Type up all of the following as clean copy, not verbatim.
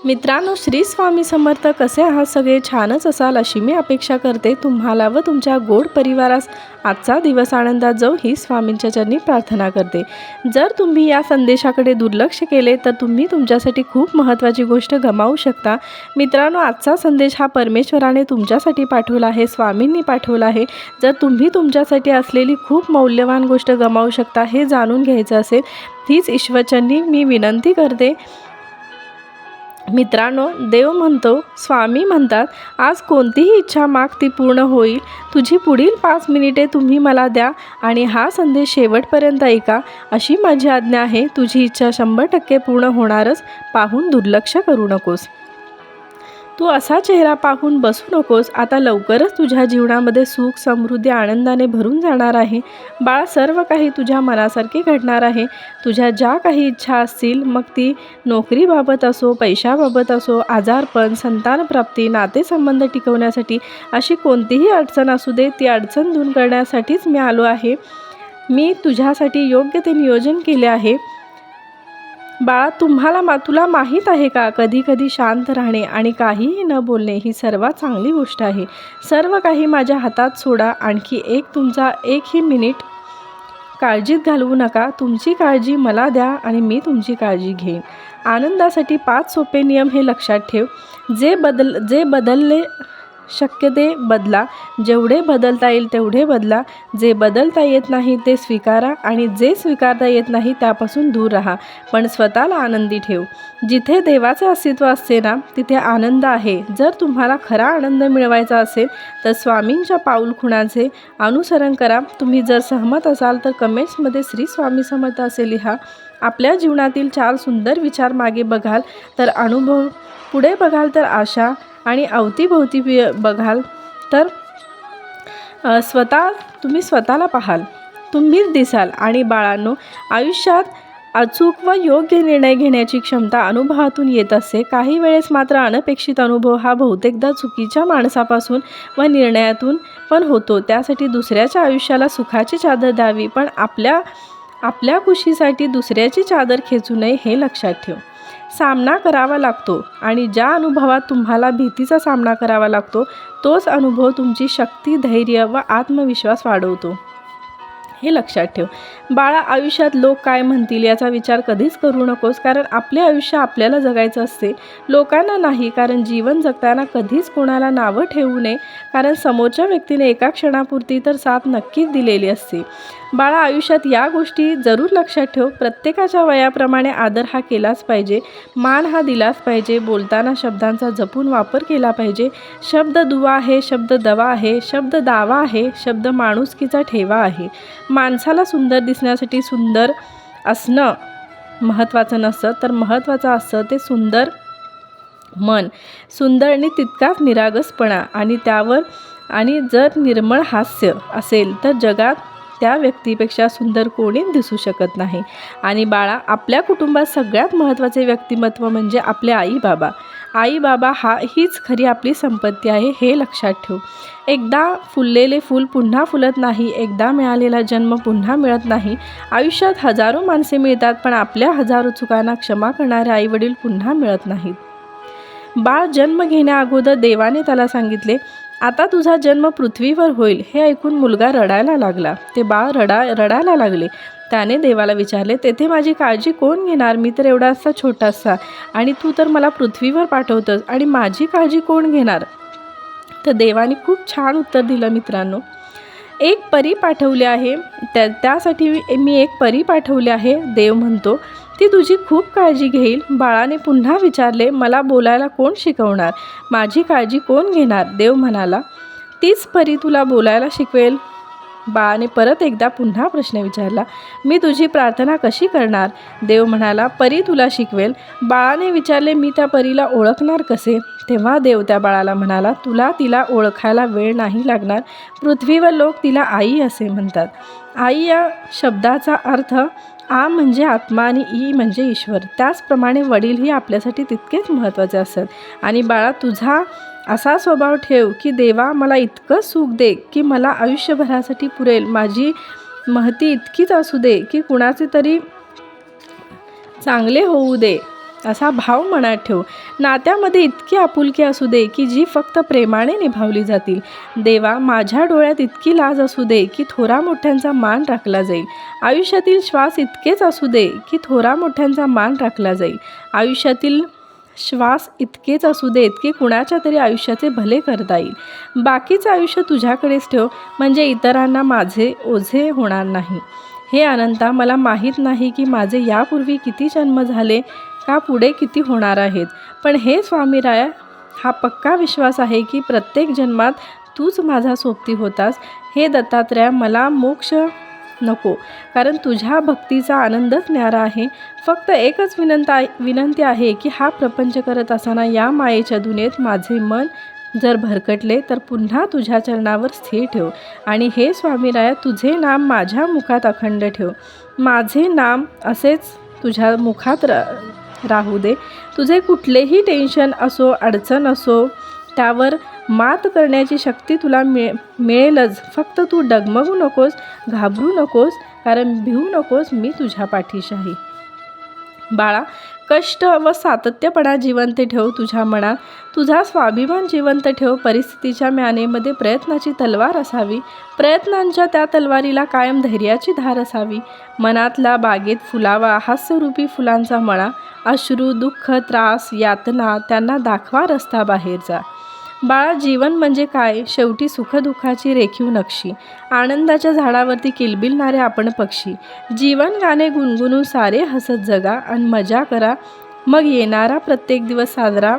मित्रांनो, श्री स्वामी समर्थ. कसे आहात सगळे? छानच असाल अशी मी अपेक्षा करते. तुम्हाला व तुमच्या गोड परिवारास आजचा दिवस आनंदात जाऊ ही स्वामींच्या चरणी प्रार्थना करते. जर तुम्ही या संदेशाकडे दुर्लक्ष केले तर तुम्ही तुमच्यासाठी खूप महत्त्वाची गोष्ट गमावू शकता. मित्रांनो, आजचा संदेश हा परमेश्वराने तुमच्यासाठी पाठवला आहे, स्वामींनी पाठवला आहे. जर तुम्ही तुमच्यासाठी असलेली खूप मौल्यवान गोष्ट गमावू शकता हे जाणून घ्यायचं असेल, हीच ईश्वरचरणी मी विनंती करते. मित्रांनो, देव म्हणतो, स्वामी म्हणतात, आज कोणतीही इच्छा माग ती पूर्ण होईल. तुझी पुढील 5 मिनिटे तुम्ही मला द्या आणि हा संदेश शेवटपर्यंत ऐका, अशी माझी आज्ञा आहे. तुझी इच्छा 100% पूर्ण होणारच. पाहून दुर्लक्ष करू नकोस. तू असा चेहरा पाहून बसू नकोस. आता लवकरच तुझ्या जीवनामध्ये सुख, समृद्धी, आनंदाने भरून जाणार आहे. बाळ, सर्व काही तुझ्या मनासारखे घडणार आहे. तुझ्या ज्या काही इच्छा असतील, मग ती नोकरीबाबत असो, पैशाबाबत असो, आजारपण, संतानप्राप्ती, नातेसंबंध टिकवण्यासाठी अशी कोणतीही अडचण असू दे, ती अडचण दूर करण्यासाठीच मी आलो आहे. मी तुझ्यासाठी योग्य ते नियोजन केले आहे. बाळा, तुला माहीत आहे का, कधी कधी शांत राहणे आणि काहीही न बोलणे ही सर्वात चांगली गोष्ट आहे. सर्व काही माझ्या हातात सोडा. आणखी तुमचा एकही मिनिट काळजीत घालवू नका. तुमची काळजी मला द्या आणि मी तुमची काळजी घेईन. आनंदासाठी 5 सोपे नियम हे लक्षात ठेव. जे बदलले शक्य ते बदला. जेवढे बदलता येईल तेवढे बदला. जे बदलता येत नाही ते स्वीकारा आणि जे स्वीकारता येत नाही त्यापासून दूर राहा. पण स्वतःला आनंदी ठेव. जिथे देवाचे अस्तित्व असते ना, तिथे आनंद आहे. जर तुम्हाला खरा आनंद मिळवायचा असेल तर स्वामींच्या पाऊलखुणांचे अनुसरण करा. तुम्ही जर सहमत असाल तर कमेंट्समध्ये श्री स्वामी समर्थ असे लिहा. आपल्या जीवनातील 4 सुंदर विचार मागे बघाल तर अनुभव, पुढे बघाल तर आशा आणि अवतीभोवती बघाल तर तुम्ही स्वतःला पाहाल, तुम्हीच दिसाल. आणि बाळांनो, आयुष्यात अचूक व योग्य निर्णय घेण्याची क्षमता अनुभवातून येत असते. काही वेळेस मात्र अनपेक्षित अनुभव हा बहुतेकदा चुकीच्या माणसापासून व निर्णयातून पण होतो. त्यासाठी दुसऱ्याच्या आयुष्याला सुखाची चादर द्यावी, पण आपल्या खुशीसाठी दुसऱ्याची चादर खेचू नये हे लक्षात ठेव. सामना करावा लागतो आणि ज्या अनुभवात तुम्हाला भीतीचा सामना करावा लागतो, तोच अनुभव तुमची शक्ती, धैर्य व आत्मविश्वास वाढवतो हे लक्षात ठेव. बाळा, आयुष्यात लोक काय म्हणतील याचा विचार कधीच करू नकोस, कारण आपले आयुष्य आपल्याला जगायचं असते, लोकांना नाही. कारण जीवन जगताना कधीच कोणाला नावं ठेवू नये, कारण समोरच्या व्यक्तीने एका क्षणापुरती तर साथ नक्कीच दिलेली असते. बाळा, आयुष्यात या गोष्टी जरूर लक्षात ठेव. प्रत्येकाच्या वयाप्रमाणे आदर हा केलाच पाहिजे, मान हा दिलाच पाहिजे. बोलताना शब्दांचा जपून वापर केला पाहिजे. शब्द दुवा आहे, शब्द दवा आहे, शब्द दावा आहे, शब्द माणुसकीचा ठेवा आहे. माणसाला सुंदर दिसण्यासाठी सुंदर असणं महत्त्वाचं नसतं, तर महत्त्वाचं असतं ते सुंदर मन, सुंदर आणि तितकाच निरागसपणा आणि जर निर्मळ हास्य असेल तर जगात त्या व्यक्तीपेक्षा सुंदर कोणीच दिसू शकत नाही. आणि बाळा, आपल्या कुटुंबात सगळ्यात महत्त्वाचे व्यक्तिमत्व म्हणजे आपले आई बाबा हीच खरी आपली संपत्ती आहे हे लक्षात ठेव. एकदा फुललेले फूल पुन्हा फुलत नाही, एकदा मिळालेला जन्म पुन्हा मिळत नाही. आयुष्यात हजारो माणसे मिळतात, पण आपल्या हजारो चुकांना क्षमा करणारे आईवडील पुन्हा मिळत नाहीत. बाळ जन्म घेण्याअगोदर देवाने त्याला सांगितले, आता तुझा जन्म पृथ्वीवर होईल. हे ऐकून मुलगा रडायला लागला. ते बाळ रडायला लागले. त्याने देवाला विचारले, तेथे माझी काळजी कोण घेणार? मी तर एवढासा छोटासा आणि तू तर मला पृथ्वीवर पाठवतोस आणि माझी काळजी कोण घेणार? तर देवाने खूप छान उत्तर दिलं. मित्रांनो, एक परी पाठवली आहे, त्यासाठी मी एक परी पाठवली आहे. देव म्हणतो, ती तुझी खूप काळजी घेईल. बाळाने पुन्हा विचारले, मला बोलायला कोण शिकवणार? माझी काळजी कोण घेणार? देव म्हणाला, तीच परी तुला बोलायला शिकवेल. बाळाने परत एकदा पुन्हा प्रश्न विचारला, मी तुझी प्रार्थना कशी करणार? देव म्हणाला, परी तुला शिकवेल. बाळाने विचारले, मी त्या परीला ओळखणार कसे? तेव्हा देव त्या बाळाला म्हणाला, तिला ओळखायला वेळ नाही लागणार. पृथ्वीवर लोक तिला आई असे म्हणतात. आई या शब्दाचा अर्थ आ म्हणजे आत्मा आणि ई म्हणजे ईश्वर. त्याचप्रमाणे वडील ही आपल्यासाठी तितकेच महत्त्वाचे असतात. आणि बाळा, असा स्वभाव ठेव की देवा मला इतकं सुख दे की मला आयुष्यभरासाठी पुरेल. माझी महती इतकीच असू दे की कुणाचे तरी चांगले होऊ दे, असा भाव मनात ठेव. नात्यामध्ये इतकी आपुलकी असू दे की जी फक्त प्रेमाने निभावली जातील. देवा माझ्या डोळ्यात इतकी लाज असू दे की थोरा मोठ्यांचा मान राखला जाईल. आयुष्यातील श्वास इतकेच असू दे की थोरा मोठ्यांचा मान राखला जाईल. आयुष्यातील श्वास इतकेच असू देत की कुणाच्या तरी आयुष्याचे भले करता येईल. बाकीचं आयुष्य तुझ्याकडेच ठेव, म्हणजे इतरांना माझे ओझे होणार नाही. हे अनंता, मला माहीत नाही की माझे यापूर्वी किती जन्म झाले का पुढे किती होणार आहेत, पण हे स्वामीराया, हा पक्का विश्वास आहे की प्रत्येक जन्मात तूच माझा सोबती होतास. हे दत्तात्रया, मला मोक्ष नको, कारण तुझ्या भक्तीचा आनंदच न्यारा आहे. फक्त एकच विनंती आहे की हा प्रपंच करत असताना या मायेच्या दुनियेत माझे मन जर भरकटले तर पुन्हा तुझ्या चरणावर स्थिर ठेव. आणि हे स्वामीराया, तुझे नाम माझ्या मुखात अखंड ठेव. माझे नाम असेच तुझ्या मुखात राहू दे. तुझे कुठलेही टेन्शन असो, अडचण असो, त्यावर मात करण्याची शक्ती तुला मिळेलच. फक्त तू डगमगू नकोस, घाबरू नकोस, कारण भिवू नकोस, मी तुझ्या पाठीशी आहे. बाळा, कष्ट व सातत्यपणा जिवंत ठेव तुझ्या मनात. तुझा स्वाभिमान जिवंत ठेव. परिस्थितीच्या म्यानेमध्ये प्रयत्नाची तलवार असावी. प्रयत्नांच्या त्या तलवारीला कायम धैर्याची धार असावी. मनातला बागेत फुलावा हास्यरूपी फुलांचा मळा. अश्रू, दुःख, त्रास, यातना त्यांना दाखवा रस्ता बाहेरचा. बाळा, जीवन म्हणजे काय? शेवटी सुखदुःखाची रेखीव नक्षी. आनंदाच्या झाडावरती किलबिलणारे आपण पक्षी. जीवन गाणे गुणगुणून सारे हसत जगा आणि मजा करा. मग येणारा प्रत्येक दिवस साजरा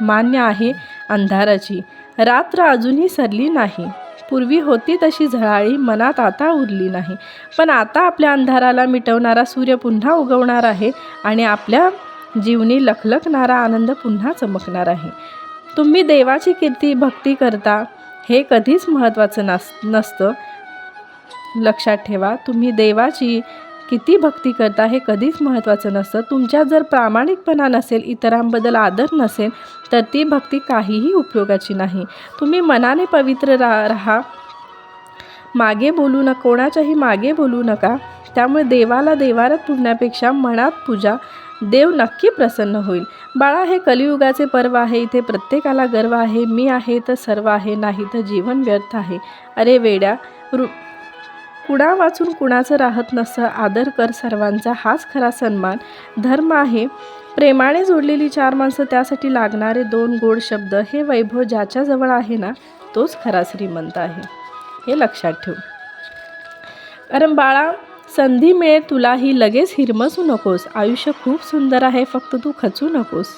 मान्य आहे अंधाराची. रात्र अजूनही सरली नाही. पूर्वी होती तशी झळाळी मनात आता उरली नाही. पण आता आपल्या अंधाराला मिटवणारा सूर्य पुन्हा उगवणार आहे आणि आपल्या जीवनी लखलखणारा आनंद पुन्हा चमकणार आहे. तुम्ही देवाची कीर्ती भक्ती करता हे कधीच महत्त्वाचं नसतं. लक्षात ठेवा, तुम्ही देवाची किती भक्ती करता हे कधीच महत्त्वाचं नसतं. तुमच्यात जर प्रामाणिकपणा नसेल, इतरांबद्दल आदर नसेल, तर ती भक्ती काहीही उपयोगाची नाही. तुम्ही मनाने पवित्र राहा. मागे बोलू नका, कोणाच्याही मागे बोलू नका. त्यामुळे देवाला देवारात पुजण्यापेक्षा मनात पूजा. देव नक्की प्रसन्न होईल. बाळा, हे कलियुगाचे पर्व आहे. इथे प्रत्येकाला गर्व आहे. मी आहे तर सर्व आहे, नाही तर जीवन व्यर्थ आहे. अरे वेड्या, कुणा वाचून कुणाचं राहत नसतं. आदर कर सर्वांचा, हाच खरा सन्मान. धर्म आहे. प्रेमाने जोडलेली चार माणसं, त्यासाठी लागणारे 2 गोड शब्द. हे वैभव ज्याच्याजवळ आहे ना, तोच खरा श्रीमंत आहे. हे लक्षात ठेव. कारण बाळा, संधी मिळेल तुलाही, लगेच हिरमसू नकोस. आयुष्य खूप सुंदर आहे, फक्त तू खचू नकोस.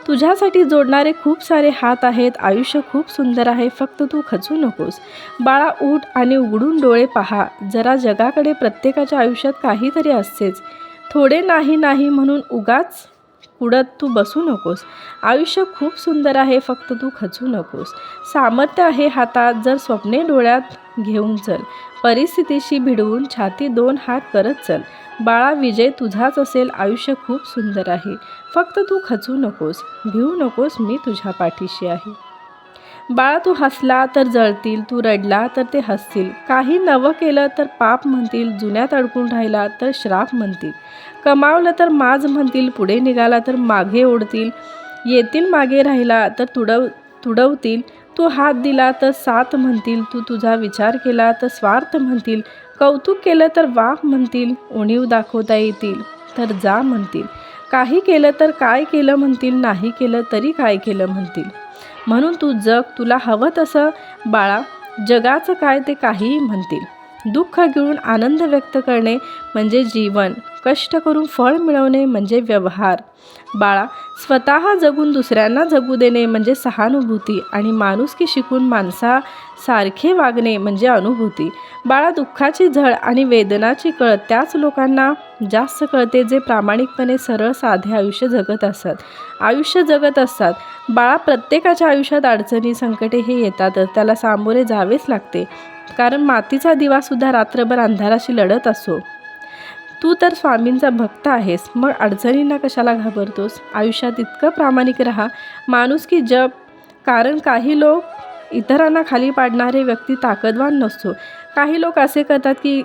तुझ्यासाठी जोडणारे खूप सारे हात आहेत. आयुष्य खूप सुंदर आहे, फक्त तू खचू नकोस. बाळा, उठ आणि उघडून डोळे पहा जरा जगाकडे. प्रत्येकाच्या आयुष्यात काहीतरी असतेच. थोडे नाही नाही म्हणून उगाच कुडत तू बसू नकोस. आयुष्य खूप सुंदर आहे, फक्त तू खचू नकोस. सामर्थ्य आहे हातात, जर स्वप्ने डोळ्यात घेऊन चल. परिस्थितीशी भिडवून छाती 2 हात करत चल. बाळा, विजय तुझाच असेल. आयुष्य खूप सुंदर आहे, फक्त तू खचू नकोस, भिवू नकोस, मी तुझ्या पाठीशी आहे. बाळा, तू हसला तर जळतील, तू रडला तर ते हसतील. काही नवं केलं तर पाप म्हणतील, जुन्यात अडकून राहिला तर श्राप म्हणतील. कमावलं तर माज म्हणतील, पुढे निघाला तर मागे ओढतील. येतील मागे राहिला तर तुडवतील. तू हात दिला तर साथ म्हणतील, तू तुझा विचार केला तर स्वार्थ म्हणतील. कौतुक केलं तर वाह म्हणतील, उणीव दाखवता येतील तर जा म्हणतील. काही केलं तर काय केलं म्हणतील, नाही केलं तरी काय केलं म्हणतील. म्हणून तू जग, तुला हवं तसं. बाळा, जगाचं काय ते काहीही म्हणतील. दुःख घेऊन आनंद व्यक्त करणे म्हणजे जीवन. कष्ट करून फळ मिळवणे म्हणजे व्यवहार. बाळा, स्वतः जगून दुसऱ्यांना जगू देणे म्हणजे सहानुभूती. आणि माणुसकी शिकून माणसासारखे वागणे म्हणजे अनुभूती. बाळा, दुःखाची झळ आणि वेदनाची कळ त्याच लोकांना जास्त कळते जे प्रामाणिकपणे सरळ साधे आयुष्य जगत असतात. बाळा, प्रत्येकाच्या आयुष्यात अडचणी, संकटे हे येतातच. त्याला सामोरे जावेच लागते, कारण मातीचा दिवासुद्धा रात्रभर अंधाराशी लढत असतो. तू तर स्वामींचा भक्त आहेस, मग अडचणींना कशाला घाबरतोस? आयुष्यात इतकं प्रामाणिक राहा. माणुसकी जप. कारण काही लोक इतरांना खाली पाडणारे व्यक्ती ताकदवान नसतो. काही लोक असे करतात की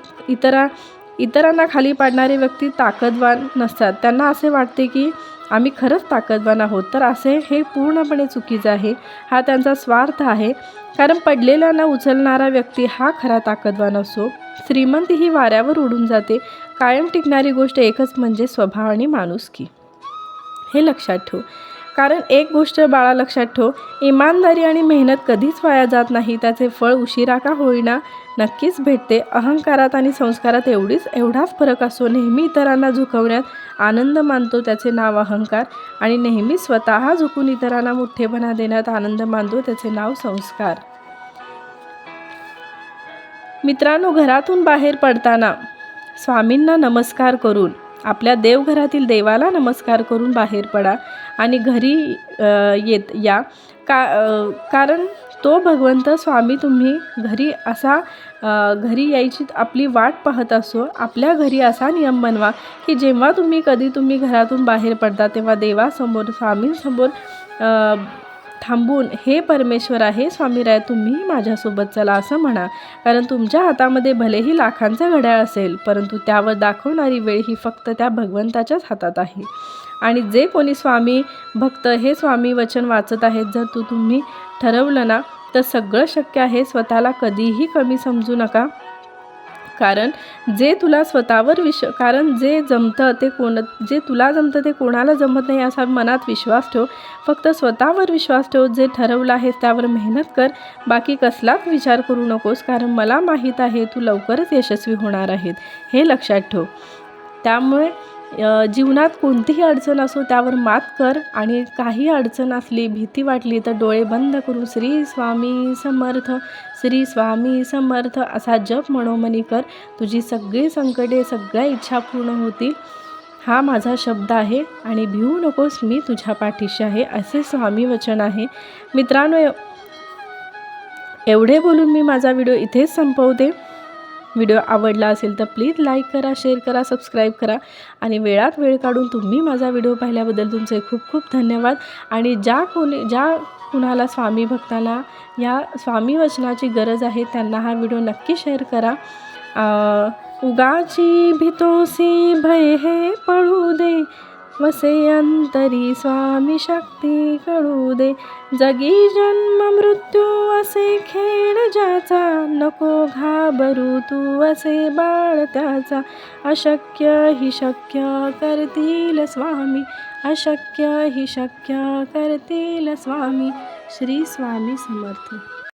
इतरांना खाली पाडणारे व्यक्ती ताकदवान नसतात. त्यांना असे वाटते की आम्ही खरंच ताकदवान आहोत. तर हे पूर्णपणे चुकीचं आहे. हा त्यांचा स्वार्थ आहे. कारण पडलेल्यांना उचलणारा व्यक्ती हा खरा ताकदवान असतो. श्रीमंती ही वाऱ्यावर उडून जाते. कायम टिकणारी गोष्ट एकच म्हणजे स्वभाव आणि माणुसकी. हे लक्षात ठेव. कारण एक गोष्ट बाळा लक्षात ठेव, इमानदारी आणि मेहनत कधीच वाया जात नाही. त्याचे फळ उशिरा का होईना नक्कीच भेटते. अहंकारात आणि संस्कारात एवढाच फरक असतो. नेहमी इतरांना झुकवण्यात आनंद मानतो त्याचे नाव अहंकार, आणि नेहमी स्वतः झुकून इतरांना मोठेपणा देण्यात आनंद मानतो त्याचे नाव संस्कार. मित्रांनो, घरातून बाहेर पडताना स्वामींना नमस्कार करून, आपल्या देवघरातील देवाला नमस्कार करून बाहेर पडा आणि घरी या. कारण तो भगवंत स्वामी तुम्ही घरी यायची आपली वाट पाहत असो. आपल्या घरी असा नियम बनवा की जेव्हा तुम्ही घरातून बाहेर पडता तेव्हा देवासमोर, स्वामींसमोर थांबून, हे परमेश्वर आहे स्वामीराय, तुम्ही माझ्यासोबत चला असं म्हणा. कारण तुमच्या हातामध्ये भलेही लाखांचं घड्याळ असेल, परंतु त्यावर दाखवणारी वेळ ही फक्त त्या भगवंताच्याच हातात आहे. आणि जे कोणी स्वामी भक्त हे स्वामी वचन वाचत आहेत, जर तुम्ही ठरवलं ना तर सगळं शक्य आहे. स्वतःला कधीही कमी समजू नका. कारण जे तुला स्वतःवर कारण जे तुला जमतं ते कोणाला जमत नाही असा मनात विश्वास ठेव. फक्त स्वतःवर विश्वास ठेव. जे ठरवलं आहेस त्यावर मेहनत कर. बाकी कसलाच विचार करू नकोस. कारण मला माहीत आहे तू लवकरच यशस्वी होणार आहेत, हे लक्षात ठेव. त्यामुळे जीवनात कोणतीही अडचण असो त्यावर मात कर. आणि काही अडचण असली, भीती वाटली तर डोळे बंद करून श्री स्वामी समर्थ, श्री स्वामी समर्थ असा जप मनोमनी कर. तुझी सगळी संकटे, सगळ्या इच्छा पूर्ण होतील. हा माझा शब्द आहे. आणि भिवू नकोस, मी तुझ्या पाठीशी आहे, असे स्वामी वचन आहे. मित्रांनो, एवढे बोलून मी माझा व्हिडिओ इथेच संपवते. व्हिडिओ आवडला असेल तर प्लीज लाईक करा, शेअर करा, सबस्क्राईब करा. आणि वेळात वेळ काढून तुम्ही माझा व्हिडिओ पाहिल्याबद्दल तुमचे खूप खूप धन्यवाद. आणि ज्या कुणाला स्वामी भक्तांना या स्वामी वचनाची गरज आहे त्यांना हा व्हिडिओ नक्की शेअर करा. उगाची भीतोसी भय हे पळू दे, वसे अंतरी स्वामी शक्ती कळू दे. जगी जन्म मृत्यू असे खेळ ज्याचा, नको घाबरू तू असे बाळ त्याचा. अशक्य ही शक्य करतील स्वामी, अशक्य ही शक्य करतील स्वामी. श्री स्वामी समर्थ.